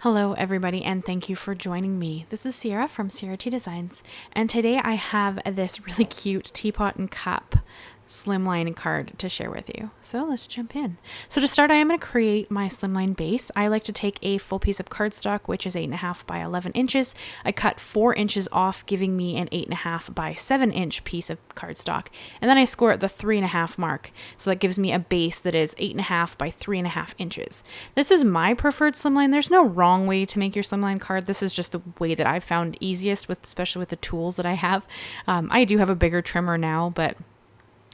Hello everybody, and thank you for joining me. This is Ciara from Ciara T Designs, and today I have this really cute teapot and cup slimline card to share with you. So let's jump in. So to start, I am going to create my slimline base. I like to take a full piece of cardstock, which is 8.5 by 11 inches. I cut 4 inches off, giving me an 8.5 by 7 inch piece of cardstock. And then I score at the 3.5 mark. So that gives me a base that is 8.5 by 3.5 inches. This is my preferred slimline. There's no wrong way to make your slimline card. This is just the way that I've found easiest, especially with the tools that I have. I do have a bigger trimmer now, but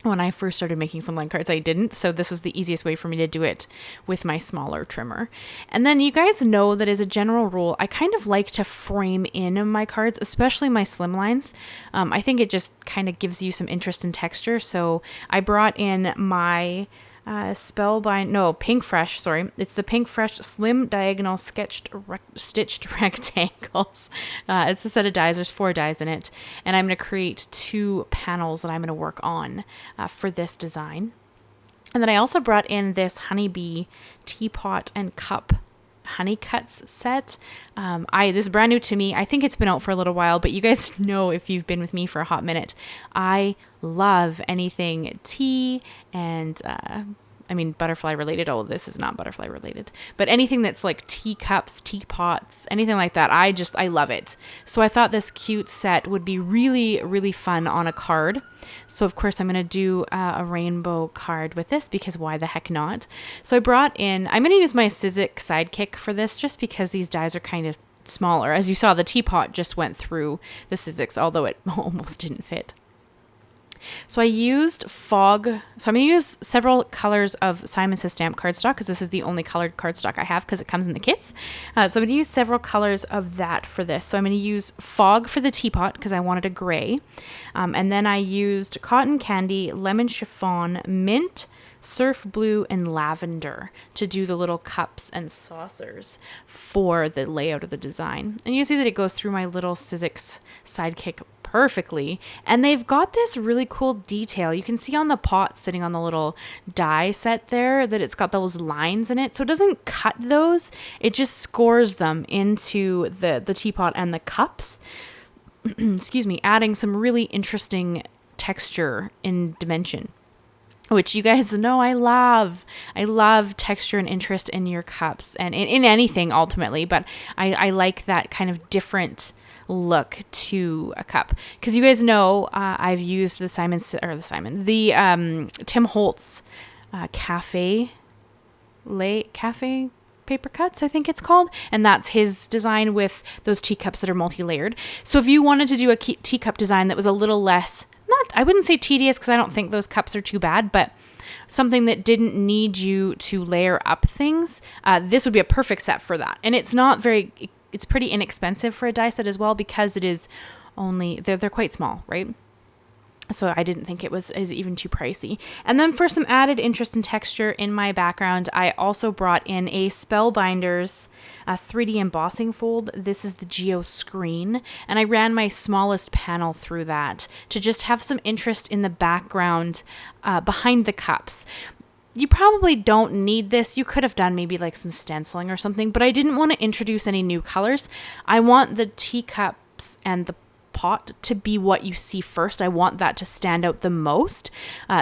when I first started making slimline cards, I didn't. So this was the easiest way for me to do it with my smaller trimmer. And then you guys know that as a general rule, I kind of like to frame in my cards, especially my slimlines. I think it just kind of gives you some interest in texture. So I brought in my PinkFresh, sorry. It's the PinkFresh Slim Diagonal Stitched Rectangles. It's a set of dies. There's 4 dies in it. And I'm going to create 2 panels that I'm going to work on for this design. And then I also brought in this honeybee teapot and cup Honeycuts set. This is brand new to me. I think it's been out for a little while, but you guys know, if you've been with me for a hot minute, I love anything tea and butterfly related. Oh, this is not butterfly related, but anything that's like teacups, teapots, anything like that. I love it. So I thought this cute set would be really, really fun on a card. So of course I'm going to do a rainbow card with this, because why the heck not? So I'm going to use my Sizzix Sidekick for this, just because these dies are kind of smaller. As you saw, the teapot just went through the Sizzix, although it almost didn't fit. So I used fog. So I'm going to use several colors of Simon Says Stamp cardstock, because this is the only colored cardstock I have, because it comes in the kits. So I'm going to use several colors of that for this. So I'm going to use fog for the teapot, because I wanted a gray. And then I used cotton candy, lemon chiffon, mint, surf blue, and lavender to do the little cups and saucers for the layout of the design. And you see that it goes through my little Sizzix Sidekick perfectly. And they've got this really cool detail. You can see on the pot sitting on the little die set there that it's got those lines in it. So it doesn't cut those. It just scores them into the teapot and the cups. Excuse me, adding some really interesting texture and dimension, which you guys know I love. I love texture and interest in your cups and in anything ultimately, but I like that kind of different look to a cup, because you guys know I've used the Tim Holtz cafe paper cuts, I think it's called, and that's his design with those teacups that are multi-layered. So if you wanted to do a teacup design that was a little less, I wouldn't say tedious, because I don't think those cups are too bad, but something that didn't need you to layer up things, this would be a perfect set for that. And it's pretty inexpensive for a die set as well, because it is only, they're quite small, right? So I didn't think it was even too pricey. And then for some added interest and texture in my background, I also brought in a Spellbinders 3D embossing fold. This is the Geo Screen, and I ran my smallest panel through that to just have some interest in the background behind the cups. You probably don't need this. You could have done maybe like some stenciling or something, but I didn't want to introduce any new colors. I want the teacups and the pot to be what you see first. I want that to stand out the most.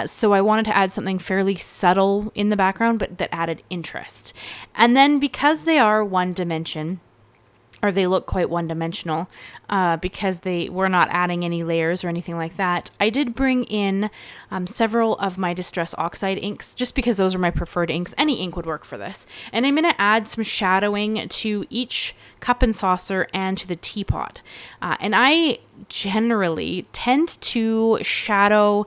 So I wanted to add something fairly subtle in the background, but that added interest. And then because they are one dimension, or they look quite one-dimensional, because we're not adding any layers or anything like that, I did bring in several of my Distress Oxide inks, just because those are my preferred inks. Any ink would work for this. And I'm going to add some shadowing to each cup and saucer and to the teapot. And I generally tend to shadow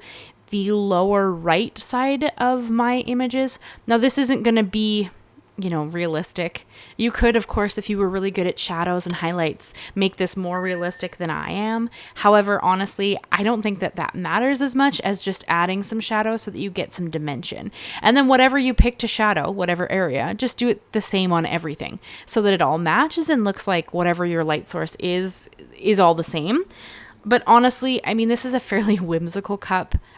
the lower right side of my images. Now, this isn't going to be realistic. You could, of course, if you were really good at shadows and highlights, make this more realistic than I am. However, honestly, I don't think that matters as much as just adding some shadow so that you get some dimension. And then whatever you pick to shadow, whatever area, just do it the same on everything so that it all matches and looks like whatever your light source is all the same. But honestly, this is a fairly whimsical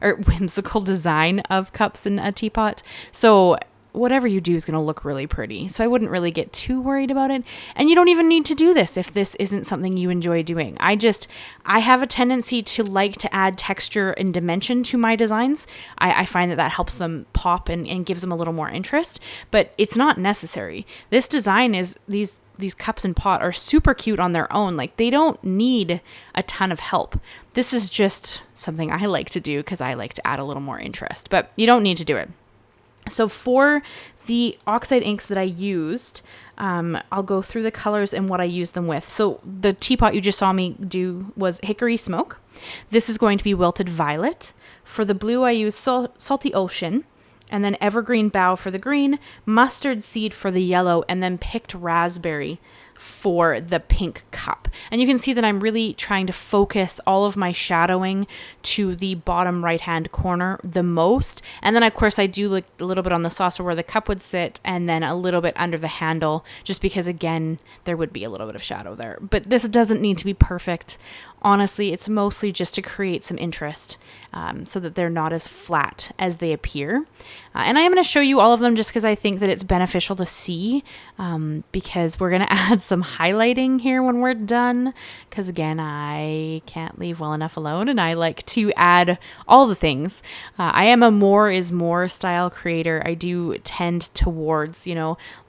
whimsical design of cups in a teapot. So whatever you do is going to look really pretty. So I wouldn't really get too worried about it. And you don't even need to do this if this isn't something you enjoy doing. I have a tendency to like to add texture and dimension to my designs. I find that helps them pop and gives them a little more interest, but it's not necessary. This design is these cups and pot are super cute on their own. Like, they don't need a ton of help. This is just something I like to do because I like to add a little more interest, but you don't need to do it. So for the Oxide inks that I used, I'll go through the colors and what I use them with. So the Teapot you just saw me do was Hickory Smoke. This is going to be Wilted Violet. For the blue, I use Salty Ocean, and then Evergreen Bough for the green, Mustard Seed for the yellow, and then Picked Raspberry for the pink cup. And you can see that I'm really trying to focus all of my shadowing to the bottom right hand corner the most. And then of course I do like a little bit on the saucer where the cup would sit, and then a little bit under the handle, just because again there would be a little bit of shadow there. But this doesn't need to be perfect. Honestly, it's mostly just to create some interest, so that they're not as flat as they appear. And I am going to show you all of them just because I think that it's beneficial to see, because we're going to add some highlighting here when we're done. Because again, I can't leave well enough alone, and I like to add all the things. I am a more is more style creator. I do tend towards,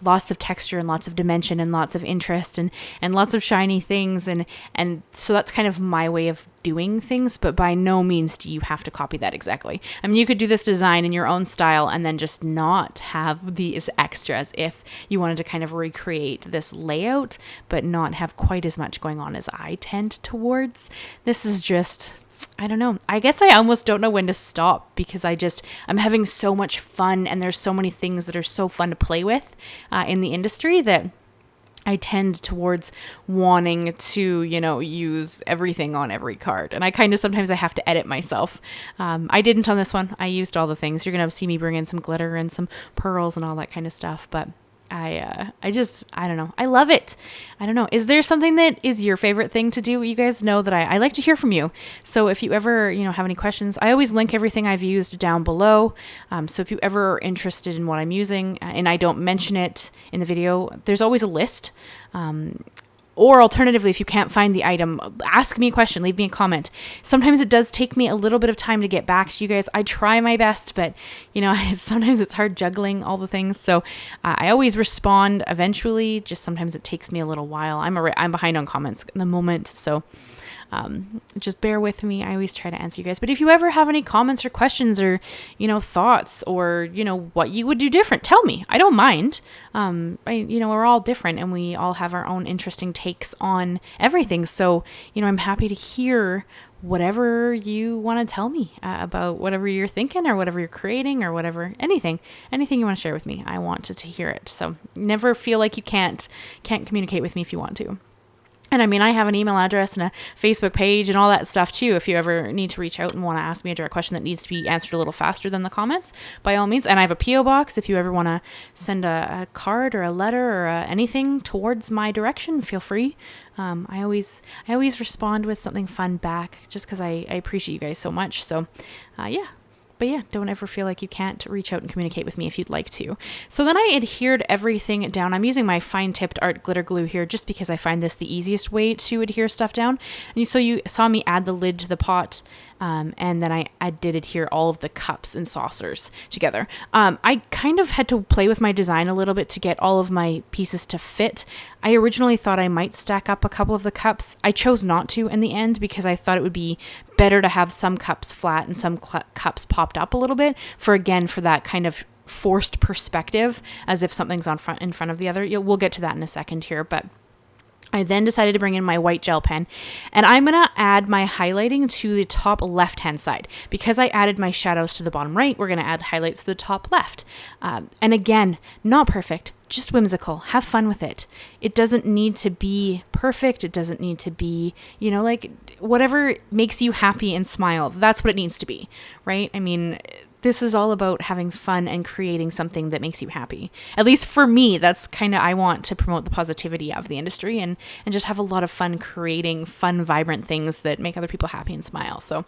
lots of texture and lots of dimension and lots of interest and lots of shiny things. And so that's kind of my way of doing things, but by no means do you have to copy that exactly. I mean, you could do this design in your own style and then just not have these extras if you wanted to kind of recreate this layout, but not have quite as much going on as I tend towards. This is just, I don't know. I guess I almost don't know when to stop, because I'm having so much fun, and there's so many things that are so fun to play with in the industry that I tend towards wanting to, use everything on every card. And I kind of, sometimes I have to edit myself. I didn't on this one. I used all the things. You're going to see me bring in some glitter and some pearls and all that kind of stuff. But I don't know. I love it. I don't know. Is there something that is your favorite thing to do? You guys know that I like to hear from you. So if you ever, have any questions, I always link everything I've used down below. So if you ever are interested in what I'm using and I don't mention it in the video, there's always a list. Or alternatively, if you can't find the item, ask me a question, leave me a comment. Sometimes it does take me a little bit of time to get back to you guys. I try my best, but sometimes it's hard juggling all the things. So I always respond eventually. Just sometimes it takes me a little while. I'm behind on comments in the moment, so just bear with me. I always try to answer you guys. But if you ever have any comments or questions or, thoughts or, what you would do different, tell me. I don't mind. We're all different and we all have our own interesting takes on everything. So, I'm happy to hear whatever you want to tell me about whatever you're thinking or whatever you're creating or whatever, anything you want to share with me. I want to hear it. So never feel like you can't communicate with me if you want to. And I have an email address and a Facebook page and all that stuff too. If you ever need to reach out and want to ask me a direct question that needs to be answered a little faster than the comments, by all means. And I have a PO box. If you ever want to send a card or a letter or anything towards my direction, feel free. I always respond with something fun back just because I appreciate you guys so much. So, yeah. But yeah, don't ever feel like you can't reach out and communicate with me if you'd like to. So then I adhered everything down. I'm using my fine tipped art glitter glue here just because I find this the easiest way to adhere stuff down. And so you saw me add the lid to the pot. And then I did adhere all of the cups and saucers together. I kind of had to play with my design a little bit to get all of my pieces to fit. I originally thought I might stack up a couple of the cups. I chose not to in the end because I thought it would be better to have some cups flat and some cups popped up a little bit for that kind of forced perspective as if something's in front of the other. We'll get to that in a second here, but I then decided to bring in my white gel pen, and I'm going to add my highlighting to the top left-hand side. Because I added my shadows to the bottom right, we're going to add highlights to the top left. And again, not perfect, just whimsical. Have fun with it. It doesn't need to be perfect. It doesn't need to be, whatever makes you happy and smile. That's what it needs to be, right? this is all about having fun and creating something that makes you happy. At least for me, that's kind of, I want to promote the positivity of the industry and just have a lot of fun creating fun, vibrant things that make other people happy and smile. So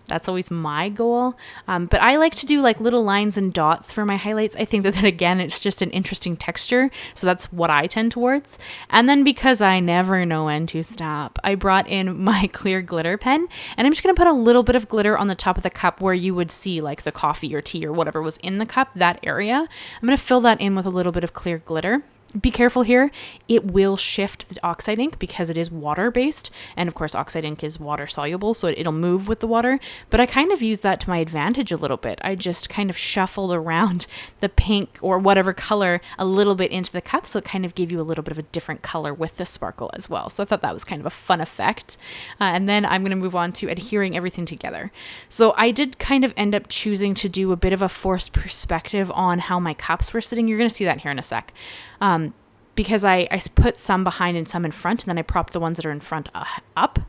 that's always my goal. But I like to do like little lines and dots for my highlights. I think that again, it's just an interesting texture. So that's what I tend towards. And then because I never know when to stop, I brought in my clear glitter pen, and I'm just going to put a little bit of glitter on the top of the cup where you would see like the coffee or tea or whatever was in the cup, that area. I'm going to fill that in with a little bit of clear glitter. Be careful here. It will shift the Oxide ink because it is water based. And of course, Oxide ink is water soluble, so it'll move with the water. But I kind of use that to my advantage a little bit. I just kind of shuffled around the pink or whatever color a little bit into the cup. So it kind of gave you a little bit of a different color with the sparkle as well. So I thought that was kind of a fun effect. And then I'm going to move on to adhering everything together. So I did kind of end up choosing to do a bit of a forced perspective on how my cups were sitting. You're going to see that here in a sec. Because I put some behind and some in front, and then I propped the ones that are in front up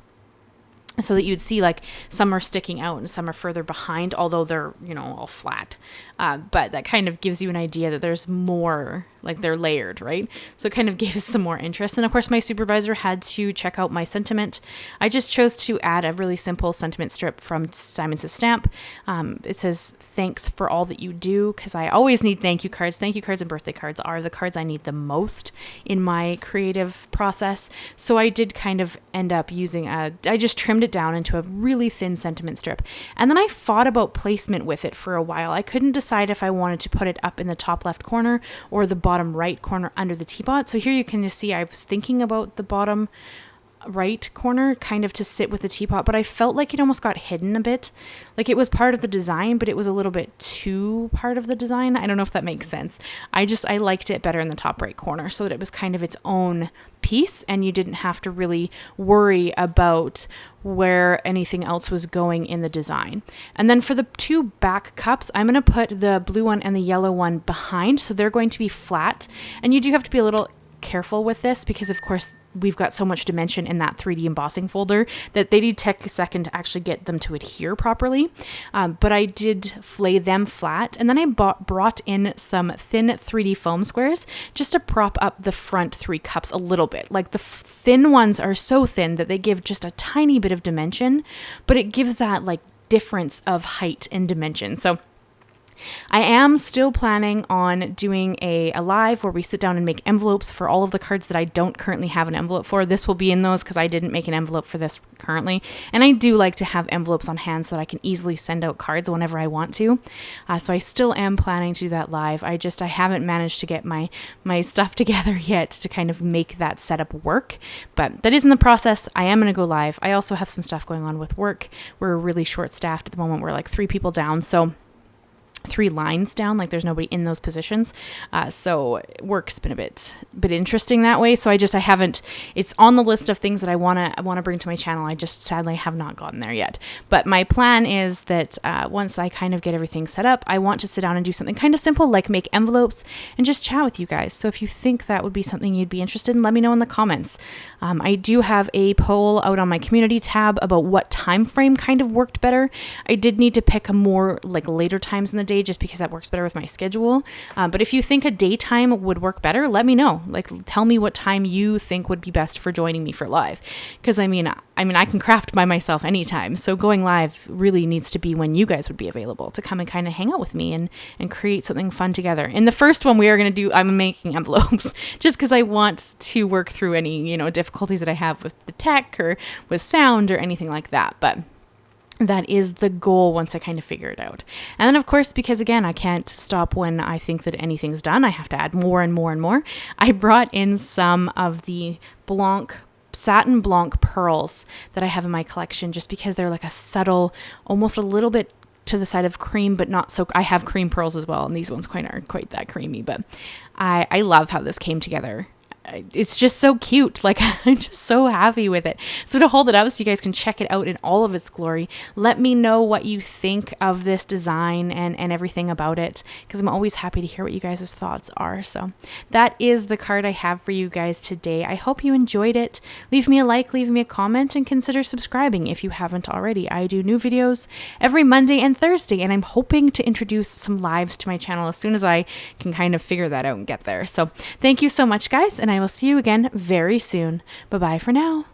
so that you'd see like some are sticking out and some are further behind, although they're, all flat. But that kind of gives you an idea that there's more, like they're layered, right? So it kind of gives some more interest. And of course, my supervisor had to check out my sentiment. I just chose to add a really simple sentiment strip from Simon Says Stamp. It says, "Thanks for all that you do," because I always need thank you cards. Thank you cards and birthday cards are the cards I need the most in my creative process. So I did kind of end up using I just trimmed it down into a really thin sentiment strip. And then I fought about placement with it for a while. I couldn't decide if I wanted to put it up in the top left corner or the bottom right corner under the teapot. So here you can just see I was thinking about the bottom right corner kind of to sit with the teapot, but I felt like it almost got hidden a bit. Like it was part of the design, but it was a little bit too part of the design. I don't know if that makes sense. I liked it better in the top right corner so that it was kind of its own piece and you didn't have to really worry about where anything else was going in the design. And then for the two back cups, I'm going to put the blue one and the yellow one behind. So they're going to be flat, and you do have to be a little careful with this because of course we've got so much dimension in that 3D embossing folder that they did take a second to actually get them to adhere properly. But I did lay them flat, and then I brought in some thin 3D foam squares just to prop up the front three cups a little bit. Like the thin ones are so thin that they give just a tiny bit of dimension, but it gives that like difference of height and dimension. So I am still planning on doing a live where we sit down and make envelopes for all of the cards that I don't currently have an envelope for. This will be in those because I didn't make an envelope for this currently. And I do like to have envelopes on hand so that I can easily send out cards whenever I want to. So I still am planning to do that live. I haven't managed to get my stuff together yet to kind of make that setup work. But that is in the process. I am going to go live. I also have some stuff going on with work. We're really short staffed at the moment. We're like 3 people down. So 3 lines down, like there's nobody in those positions. So work's been a bit interesting that way. So I haven't, it's on the list of things that I want to bring to my channel. I just sadly have not gotten there yet. But my plan is that once I kind of get everything set up, I want to sit down and do something kind of simple, like make envelopes and just chat with you guys. So if you think that would be something you'd be interested in, let me know in the comments. I do have a poll out on my community tab about what time frame kind of worked better. I did need to pick a more like later times in the day just because that works better with my schedule. But if you think a daytime would work better, let me know. Like tell me what time you think would be best for joining me for live. Because I mean I can craft by myself anytime. So going live really needs to be when you guys would be available to come and kind of hang out with me and create something fun together. In the first one I'm making envelopes just because I want to work through any, difficulties that I have with the tech or with sound or anything like that. But that is the goal once I kind of figure it out. And then of course, because again, I can't stop when I think that anything's done, I have to add more and more and more. I brought in some of the satin blanc pearls that I have in my collection just because they're like a subtle, almost a little bit to the side of cream, but not so. I have cream pearls as well, and these ones aren't quite that creamy, but I love how this came together. it's just so cute. Like, I'm just so happy with it. So to hold it up so you guys can check it out in all of its glory, let me know what you think of this design and everything about it, because I'm always happy to hear what you guys' thoughts are. So that is the card I have for you guys today. I hope you enjoyed it. Leave me a like, leave me a comment, and consider subscribing if you haven't already. I do new videos every Monday and Thursday, and I'm hoping to introduce some lives to my channel as soon as I can kind of figure that out and get there. So thank you so much, guys, and I will see you again very soon. Bye-bye for now.